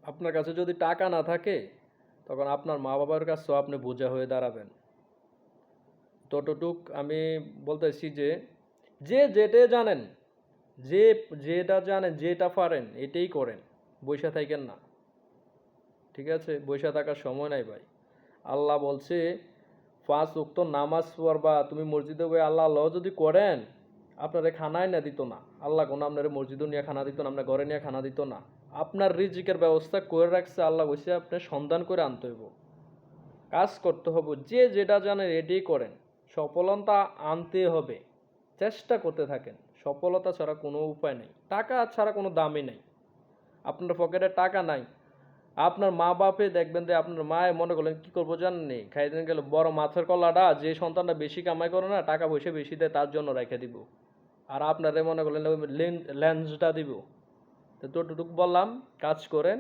আপনার কাছে যদি টাকা না থাকে তখন আপনার মা বাবার কাছেও আপনি বোঝা হয়ে দাঁড়াবেন। ততটুক আমি বলতেছি যে যে যেটা জানেন, যে যেটা জানেন, যেটা পারেন এটাই করেন, বইসা থাকেন না। ঠিক আছে, বইসা থাকার সময় নাই ভাই। আল্লাহ বলছে 5 ওয়াক্ত নামাজ পড়বা, তুমি মসজিদে বই আল্লাহ আল্লাহ যদি করেন, আপনারে খানাই না দিত না। আল্লাহ কোনো আপনার মসজিদও নিয়ে খানা দিত না, আপনার ঘরে নিয়ে খানা দিত না। আপনার রিজিকের ব্যবস্থা করে রাখছে আল্লাহ, বসে আপনি সন্ধান করে আনতে হইব, কাজ করতে হবে, যে যেটা জানেন এটাই করেন। সফলতা আনতে হবে, চেষ্টা করতে থাকেন। সফলতা ছাড়া কোনো উপায় নেই, টাকা ছাড়া কোনো দামই নেই। আপনার পকেটে টাকা নাই, আপনার মা বাপে দেখবেন যে আপনার মায়ে মনে করলেন কি করবো জানেননি, খাইতে গেলে বড় মাছের কলাটা যে সন্তানটা বেশি কামাই করে না, টাকা পয়সা বেশি দেয় তার জন্য রেখে দিব। আর আপনারে মনে করলেন লেন্সটা দিব। তো যতটুকু বললাম, কাজ করেন।